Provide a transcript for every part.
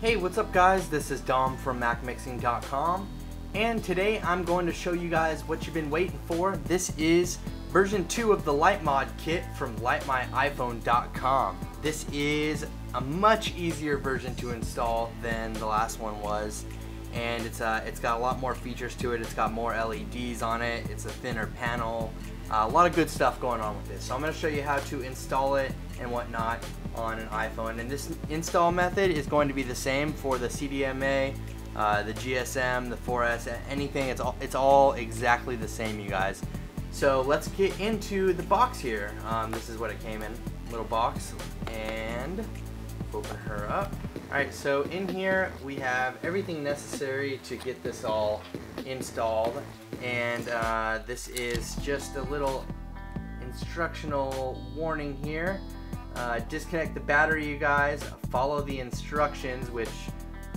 Hey, what's up guys? This is Dom from MacMixing.com, and today I'm going to show you guys what you've been waiting for. This is version 2 of the Lightmod Kit from lightmyiphone.com. This is a much easier version to install than the last one was, and it's got a lot more features to it. It's got more LEDs on it. It's a thinner panel. A lot of good stuff going on with this. So I'm going to show you how to install it and whatnot on an iPhone. And this install method is going to be the same for the CDMA, the GSM, the 4S, anything. It's all exactly the same, you guys. So let's get into the box here. This is what it came in, little box, and open her up. Alright, so in here we have everything necessary to get this all installed, and this is just a little instructional warning here. Disconnect the battery, you guys. Follow the instructions, which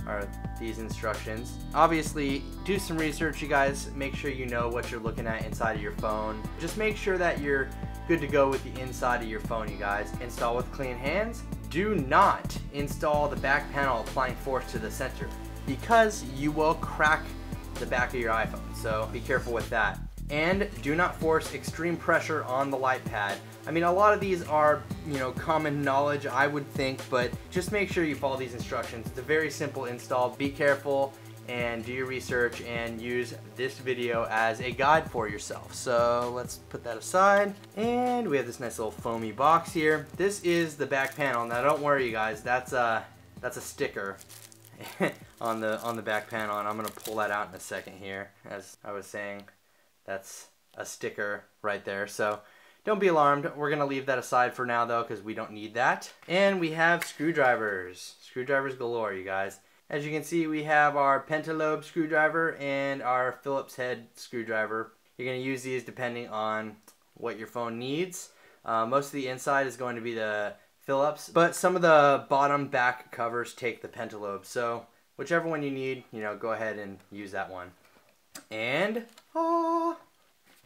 are these instructions. Obviously, do some research, you guys. Make sure you know what you're looking at inside of your phone. Just make sure that you're good to go with the inside of your phone, you guys. Install with clean hands. Do not install the back panel applying force to the center, because you will crack the back of your iPhone, so be careful with that. And do not force extreme pressure on the light pad. I mean, a lot of these are, common knowledge, I would think, but just make sure you follow these instructions. It's a very simple install. Be careful and do your research and use this video as a guide for yourself. So let's put that aside, and we have this nice little foamy box here. This is the back panel. Now don't worry, you guys, that's a sticker on the back panel, and I'm gonna pull that out in a second here. As I was saying, that's a sticker right there, so don't be alarmed. We're gonna leave that aside for now though, because we don't need that. And we have screwdrivers galore, you guys. As you can see, we have our pentalobe screwdriver and our Phillips head screwdriver. You're going to use these depending on what your phone needs. Most of the inside is going to be the Phillips, but some of the bottom back covers take the pentalobe. So whichever one you need, go ahead and use that one. And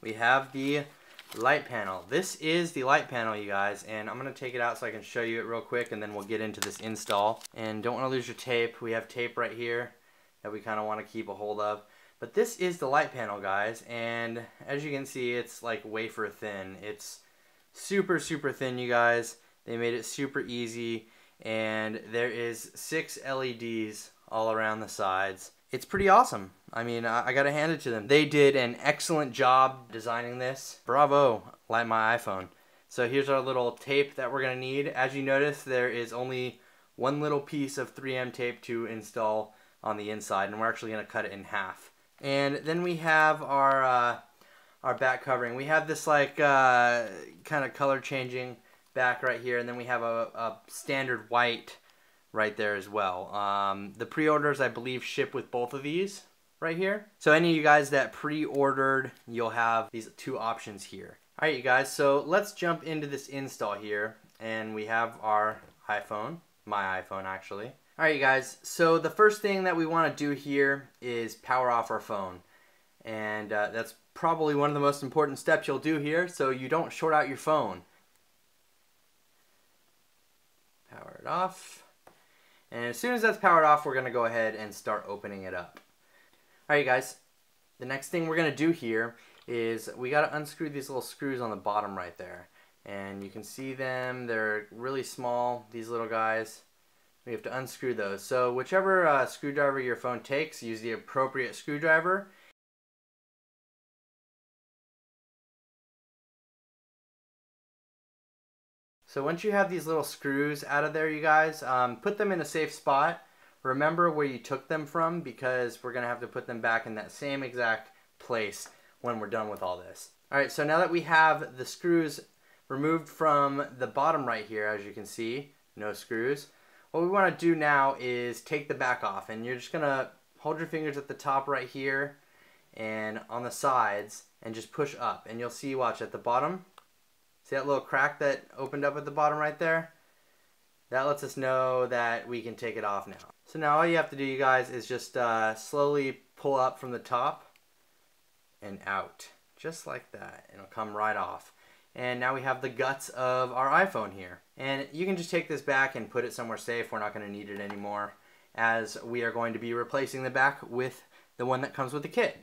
we have the light panel. This is the light panel, you guys, and I'm going to take it out so I can show you it real quick, and then we'll get into this install. And don't want to lose your tape. We have tape right here that we kind of want to keep a hold of. But this is the light panel, guys, and as you can see, it's like wafer thin. It's super, super thin, you guys. They made it super easy, and there is 6 LEDs all around the sides. It's pretty awesome. I mean, I gotta hand it to them. They did an excellent job designing this. Bravo, Light My iPhone. So here's our little tape that we're gonna need. As you notice, there is only one little piece of 3M tape to install on the inside, and we're actually gonna cut it in half. And then we have our back covering. We have this like kind of color changing back right here, and then we have a standard white right there as well. The pre-orders, I believe, ship with both of these right here. So any of you guys that pre-ordered, you'll have these 2 options here. All right, you guys, so let's jump into this install here. And we have our iPhone, my iPhone actually. All right, you guys, so the first thing that we want to do here is power off our phone. And that's probably one of the most important steps you'll do here, so you don't short out your phone. Power it off. And as soon as that's powered off, we're going to go ahead and start opening it up. Alright guys, the next thing we're going to do here is we got to unscrew these little screws on the bottom right there. And you can see them, they're really small, these little guys. We have to unscrew those. So whichever screwdriver your phone takes, use the appropriate screwdriver. So once you have these little screws out of there, you guys, put them in a safe spot. Remember where you took them from, because we're going to have to put them back in that same exact place when we're done with all this. Alright, so now that we have the screws removed from the bottom right here, as you can see, no screws, what we want to do now is take the back off. And you're just going to hold your fingers at the top right here and on the sides and just push up. And you'll see, watch, at the bottom. See that little crack that opened up at the bottom right there? That lets us know that we can take it off now. So now all you have to do, you guys, is just slowly pull up from the top and out. Just like that. It'll come right off. And now we have the guts of our iPhone here. And you can just take this back and put it somewhere safe. We're not going to need it anymore. as we are going to be replacing the back with the one that comes with the kit.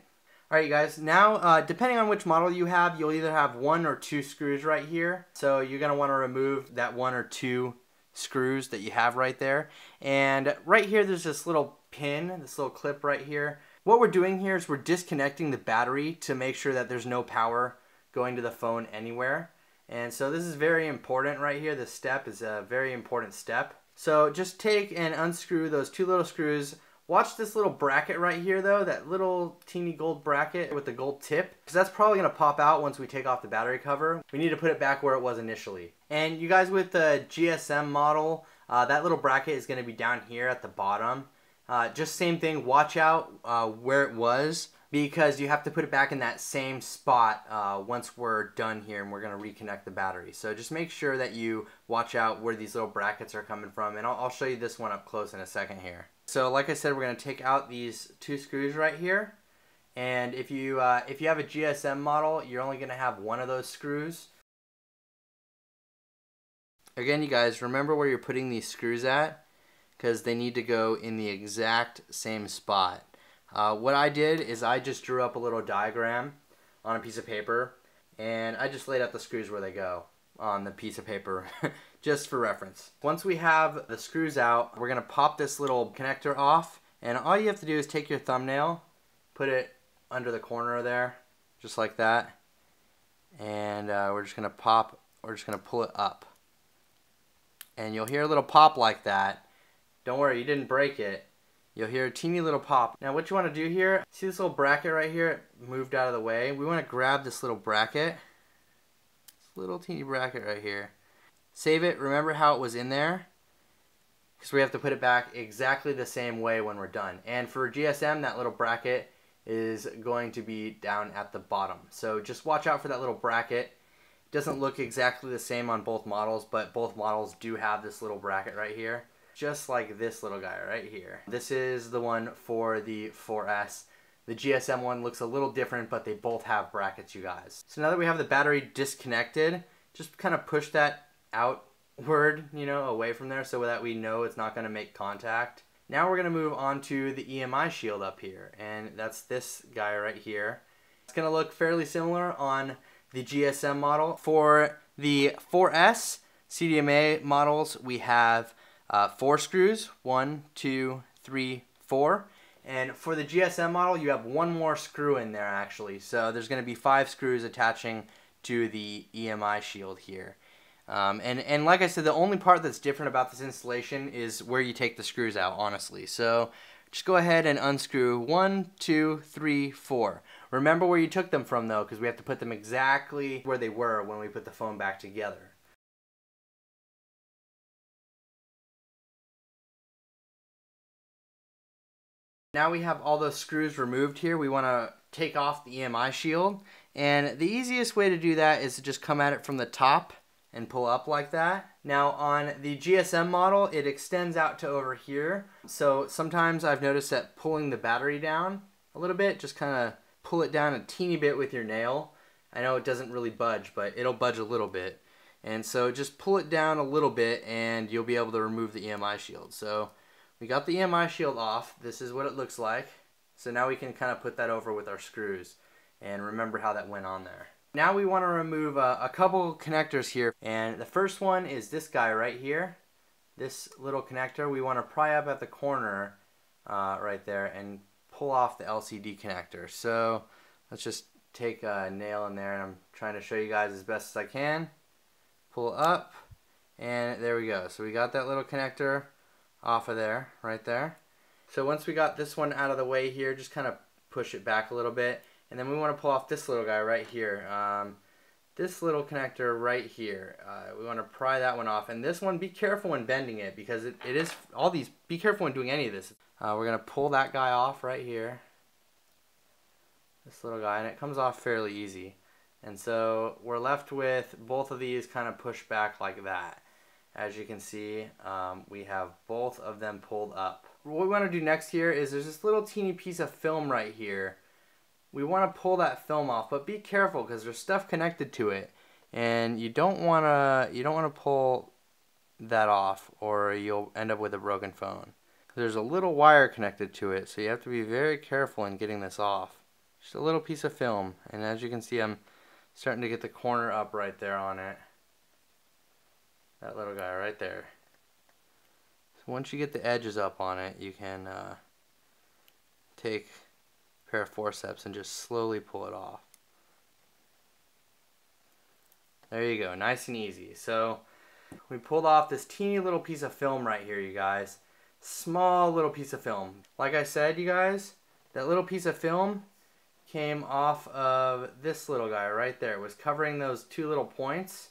Alright guys, now depending on which model you have, you'll either have 1 or 2 screws right here. So you're going to want to remove that 1 or 2 screws that you have right there. And right here there's this little pin, this little clip right here. What we're doing here is we're disconnecting the battery to make sure that there's no power going to the phone anywhere. And so this is very important right here. This step is a very important step. So just take and unscrew those 2 little screws. Watch this little bracket right here though, that little teeny gold bracket with the gold tip, because that's probably going to pop out once we take off the battery cover. We need to put it back where it was initially. And you guys with the GSM model, that little bracket is going to be down here at the bottom. Just same thing, watch out where it was, because you have to put it back in that same spot once we're done here and we're going to reconnect the battery. So just make sure that you watch out where these little brackets are coming from, and I'll show you this one up close in a second here. So like I said, we're going to take out these 2 screws right here, and if you have a GSM model, you're only going to have 1 of those screws. Again, you guys, remember where you're putting these screws at, because they need to go in the exact same spot. What I did is I just drew up a little diagram on a piece of paper, and I just laid out the screws where they go on the piece of paper just for reference. Once we have the screws out, we're going to pop this little connector off, and all you have to do is take your thumbnail, put it under the corner there, just like that, and we're just going to pull it up. And you'll hear a little pop like that. Don't worry, you didn't break it. You'll hear a teeny little pop. Now what you want to do here, see this little bracket right here? It moved out of the way. We want to grab this little bracket. This little teeny bracket right here. Save it, remember how it was in there, because we have to put it back exactly the same way when we're done. And for GSM, that little bracket is going to be down at the bottom. So just watch out for that little bracket. It doesn't look exactly the same on both models, but both models do have this little bracket right here. Just like this little guy right here. This is the one for the 4S. The GSM one looks a little different, but they both have brackets, you guys. So now that we have the battery disconnected, just kind of push that outward, you know, away from there so that we know it's not going to make contact. Now we're going to move on to the EMI shield up here, and that's this guy right here. It's going to look fairly similar on the GSM model. For the 4S CDMA models, we have 4 screws, 1, 2, 3, 4. And for the GSM model, you have 1 more screw in there actually. So there's going to be 5 screws attaching to the EMI shield here. And like I said, the only part that's different about this installation is where you take the screws out, honestly. So just go ahead and unscrew 1, 2, 3, 4. Remember where you took them from though, because we have to put them exactly where they were when we put the phone back together. Now we have all those screws removed here. We want to take off the EMI shield, and the easiest way to do that is to just come at it from the top and pull up like that. Now on the GSM model, it extends out to over here. So sometimes I've noticed that pulling the battery down a little bit, just kind of pull it down a teeny bit with your nail. I know it doesn't really budge, but it'll budge a little bit. And so just pull it down a little bit and you'll be able to remove the EMI shield. So we got the EMI shield off. This is what it looks like. So now we can kind of put that over with our screws and remember how that went on there. Now we want to remove a couple connectors here, and the first one is this guy right here. This little connector, we want to pry up at the corner right there and pull off the LCD connector. So let's just take a nail in there, and I'm trying to show you guys as best as I can. Pull up, and there we go. So we got that little connector off of there, right there. So once we got this one out of the way here, just kind of push it back a little bit. And then we want to pull off this little guy right here. This little connector right here. We want to pry that one off. And this one, be careful when bending it, because it is, all these, be careful when doing any of this. We're going to pull that guy off right here. This little guy, and it comes off fairly easy. And so we're left with both of these kind of pushed back like that. As you can see, we have both of them pulled up. What we want to do next here is there's this little teeny piece of film right here. We want to pull that film off, but be careful because there's stuff connected to it, and you don't want to pull that off, or you'll end up with a broken phone. There's a little wire connected to it, so you have to be very careful in getting this off. Just a little piece of film, and as you can see, I'm starting to get the corner up right there on it. That little guy right there. So once you get the edges up on it, you can take a pair of forceps and just slowly pull it off. There you go, nice and easy. So we pulled off this teeny little piece of film right here, you guys. Small little piece of film. Like I said, you guys, that little piece of film came off of this little guy right there. It was covering those two little points,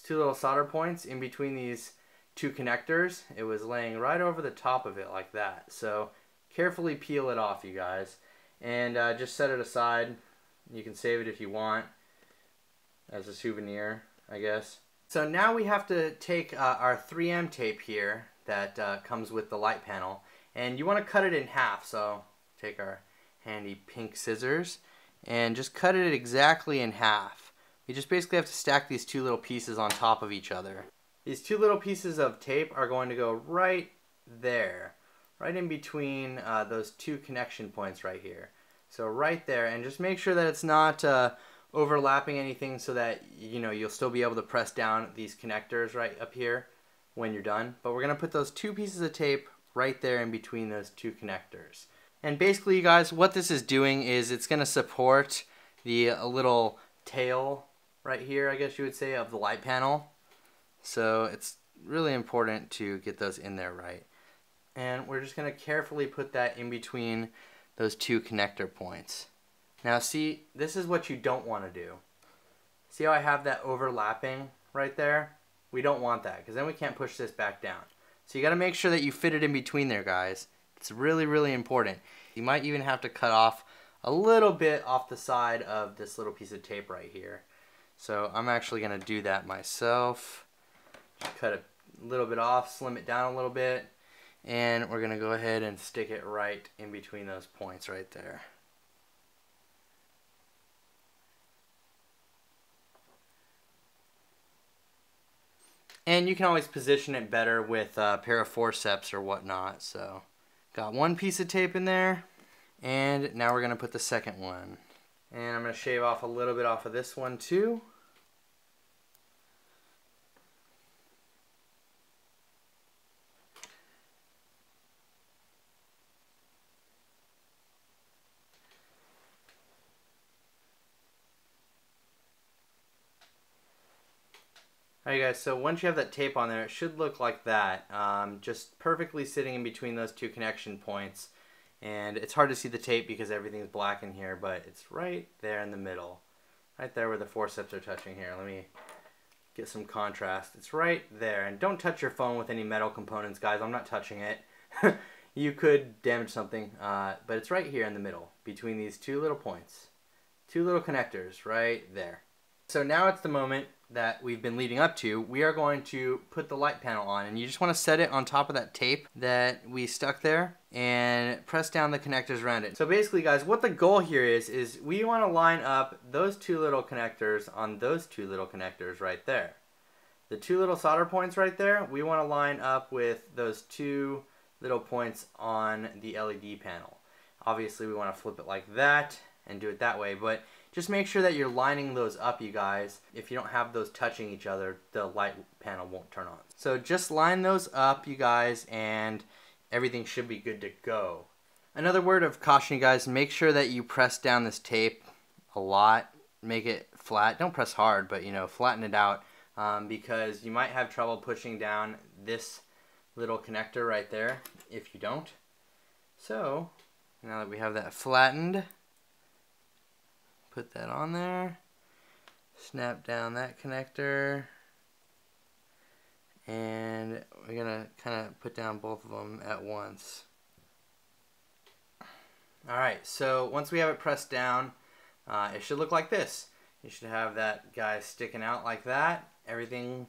two little solder points in between these two connectors. It was laying right over the top of it like that. So carefully peel it off, you guys, and just set it aside. You can save it if you want as a souvenir, I guess. So now we have to take our 3M tape here that comes with the light panel, and you want to cut it in half. So take our handy pink scissors and just cut it exactly in half. We just basically have to stack these two little pieces on top of each other. These two little pieces of tape are going to go right there, right in between those two connection points right here. So right there, and just make sure that it's not overlapping anything, so that you'll still be able to press down these connectors right up here when you're done. But we're going to put those two pieces of tape right there in between those two connectors. And basically, you guys, what this is doing is it's going to support the little tail right here, I guess you would say, of the light panel. So it's really important to get those in there right. And we're just going to carefully put that in between those two connector points. Now see, this is what you don't want to do. See how I have that overlapping right there? We don't want that, because then we can't push this back down. So you got to make sure that you fit it in between there, guys. It's really, really important. You might even have to cut off a little bit off the side of this little piece of tape right here. So I'm actually going to do that myself. Cut a little bit off, slim it down a little bit, and we're going to go ahead and stick it right in between those points right there. And you can always position it better with a pair of forceps or whatnot. So got one piece of tape in there, and now we're going to put the second one. And I'm going to shave off a little bit off of this one too. Alright guys, so once you have that tape on there, it should look like that. Just perfectly sitting in between those two connection points. And it's hard to see the tape because everything's black in here, but it's right there in the middle. Right there where the forceps are touching here. Let me get some contrast. It's right there. And don't touch your phone with any metal components, guys. I'm not touching it. You could damage something, but it's right here in the middle between these two little points. Two little connectors right there. So now it's the moment that we've been leading up to. We are going to put the light panel on, and you just want to set it on top of that tape that we stuck there and press down the connectors around it. So basically, guys, what the goal here is we want to line up those two little connectors on those two little connectors right there. The two little solder points right there, we want to line up with those two little points on the LED panel. Obviously, we want to flip it like that and do it that way, but just make sure that you're lining those up, you guys. If you don't have those touching each other, the light panel won't turn on. So just line those up, you guys, and everything should be good to go. Another word of caution, you guys, make sure that you press down this tape a lot. Make it flat. Don't press hard, but flatten it out, because you might have trouble pushing down this little connector right there if you don't. So now that we have that flattened, put that on there, snap down that connector, and we're gonna kind of put down both of them at once. Alright, so once we have it pressed down, it should look like this. You should have that guy sticking out like that. Everything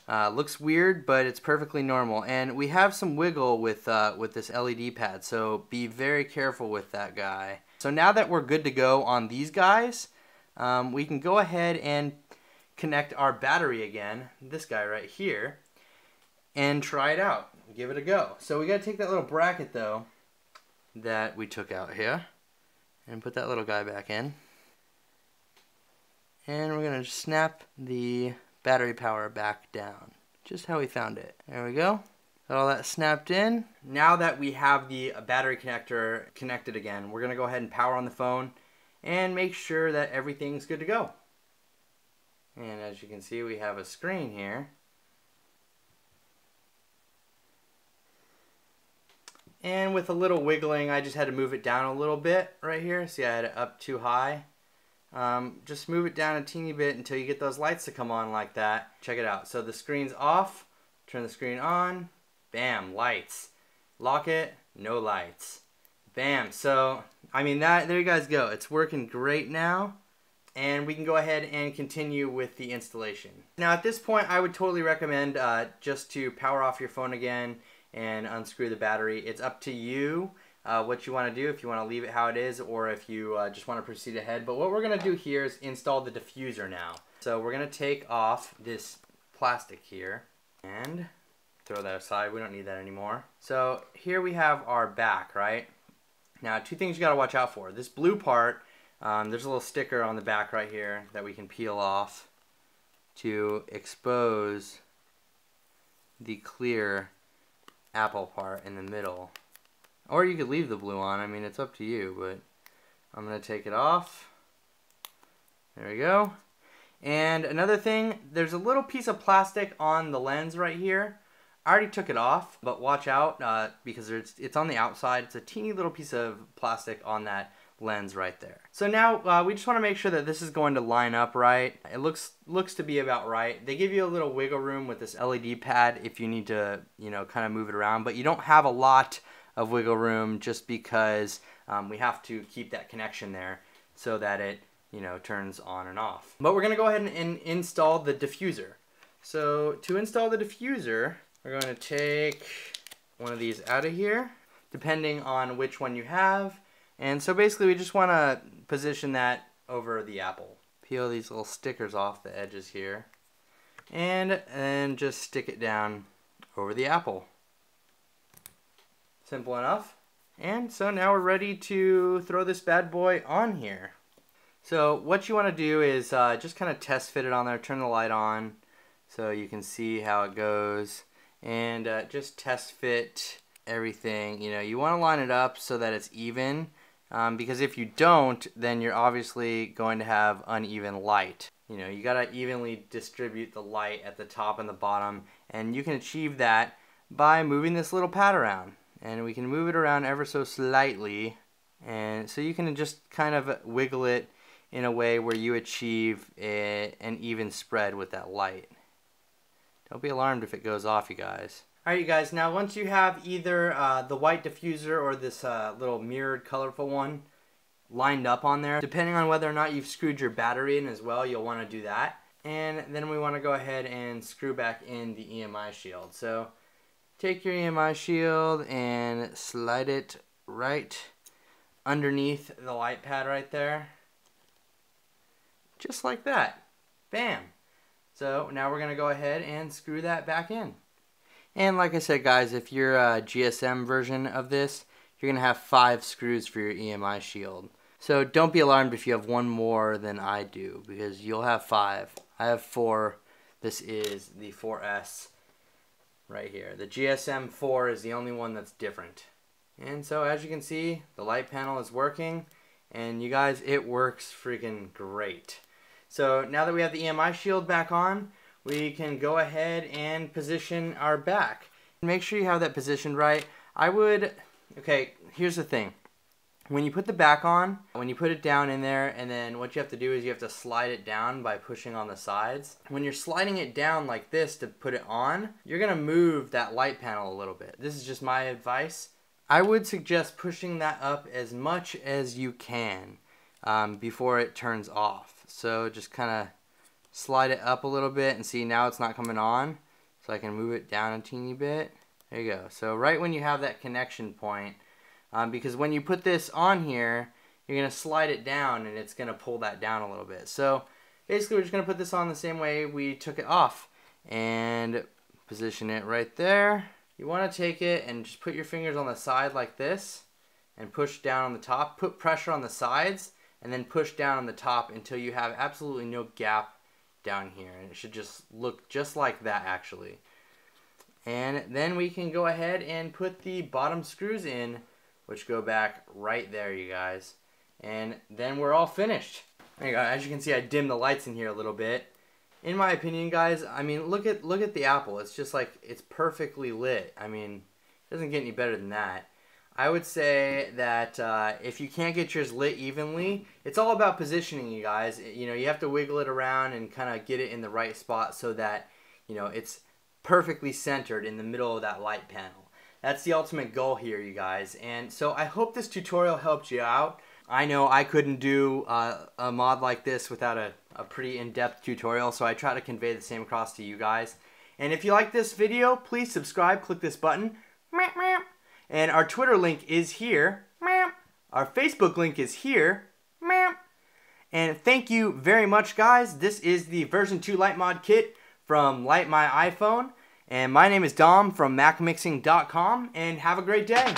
looks weird, but it's perfectly normal. And we have some wiggle with this LED pad, so be very careful with that guy. So now that we're good to go on these guys, we can go ahead and connect our battery again, this guy right here. and try it out. Give it a go. So we got to take that little bracket though that we took out here and put that little guy back in. And we're going to snap the battery power back down, just how we found it. There we go. Got all that snapped in. Now that we have the battery connector connected again, we're going to go ahead and power on the phone and make sure that everything's good to go. And as you can see, we have a screen here. And with a little wiggling, I just had to move it down a little bit right here. See, I had it up too high. Just move it down a teeny bit until you get those lights to come on like that. Check it out. So the screen's off. Turn the screen on. Bam, lights. Lock it, no lights. Bam. So, I mean, there you guys go. It's working great now. And we can go ahead and continue with the installation. Now at this point, I would totally recommend just to power off your phone again and unscrew the battery. It's up to you what you want to do, if you want to leave it how it is or if you just want to proceed ahead. But what we're going to do here is install the diffuser now. So we're going to take off this plastic here and throw that aside. We don't need that anymore. So here we have our back, right? Now two things you got to watch out for. This blue part, there's a little sticker on the back right here that we can peel off to expose the clear Apple part in the middle. Or you could leave the blue on. I mean, it's up to you, but I'm going to take it off. There we go. And another thing, there's a little piece of plastic on the lens right here. I already took it off, but watch out because it's on the outside. It's a teeny little piece of plastic on that lens right there. So now we just want to make sure that this is going to line up right. It looks to be about right. They give you a little wiggle room with this LED pad if you need to, you know, kind of move it around, but you don't have a lot of wiggle room just because we have to keep that connection there so that it, you know, turns on and off. But we're going to go ahead and install the diffuser. So to install the diffuser, we're going to take one of these out of here, depending on which one you have. And so basically we just want to position that over the Apple. Peel these little stickers off the edges here and just stick it down over the Apple. Simple enough. And so now we're ready to throw this bad boy on here. So what you want to do is just kind of test fit it on there, turn the light on so you can see how it goes, and just test fit everything. You know, you want to line it up so that it's even. Because if you don't, then you're obviously going to have uneven light. You know, you gotta evenly distribute the light at the top and the bottom, and you can achieve that by moving this little pad around. And we can move it around ever so slightly, and so you can just kind of wiggle it in a way where you achieve an even spread with that light. Don't be alarmed if it goes off, you guys. Alright you guys, now once you have either the white diffuser or this little mirrored colorful one lined up on there, depending on whether or not you've screwed your battery in as well, you'll want to do that. And then we want to go ahead and screw back in the EMI shield. So take your EMI shield and slide it right underneath the light pad right there. Just like that. Bam! So now we're going to go ahead and screw that back in. And like I said guys, if you're a GSM version of this, you're going to have 5 screws for your EMI shield. So don't be alarmed if you have one more than I do, because you'll have 5. I have 4. This is the 4S right here. The GSM 4 is the only one that's different. And so as you can see, the light panel is working, and you guys, it works freaking great. So now that we have the EMI shield back on, we can go ahead and position our back. Make sure you have that positioned right. Okay, here's the thing. When you put the back on, when you put it down in there, and then what you have to do is you have to slide it down by pushing on the sides. When you're sliding it down like this to put it on, you're gonna move that light panel a little bit. This is just my advice. I would suggest pushing that up as much as you can before it turns off. So just kind of slide it up a little bit, and see now it's not coming on. So I can move it down a teeny bit. There you go. So right when you have that connection point, because when you put this on here, you're going to slide it down and it's going to pull that down a little bit. So basically we're just going to put this on the same way we took it off and Position it right there. You want to take it and just put your fingers on the side like this and push down on the top. Put pressure on the sides and then push down on the top until you have absolutely no gap down here. And it should just look just like that actually. And then we can go ahead and put the bottom screws in, which go back right there, you guys. And then we're all finished. There you go. As you can see, I dimmed the lights in here a little bit. In my opinion, guys, I mean, look at the Apple. It's just like, it's perfectly lit. I mean, it doesn't get any better than that. I would say that if you can't get yours lit evenly, it's all about positioning, you guys. You know, you have to wiggle it around and kind of get it in the right spot so that, you know, it's perfectly centered in the middle of that light panel. That's the ultimate goal here, you guys. And so I hope this tutorial helped you out. I know I couldn't do a mod like this without a pretty in-depth tutorial, so I try to convey the same across to you guys. And if you like this video, please subscribe, click this button. And our Twitter link is here. Our Facebook link is here. And thank you very much, guys. This is the version 2 Lightmod Kit from Light My iPhone. And my name is Dom from MacMixing.com, and have a great day.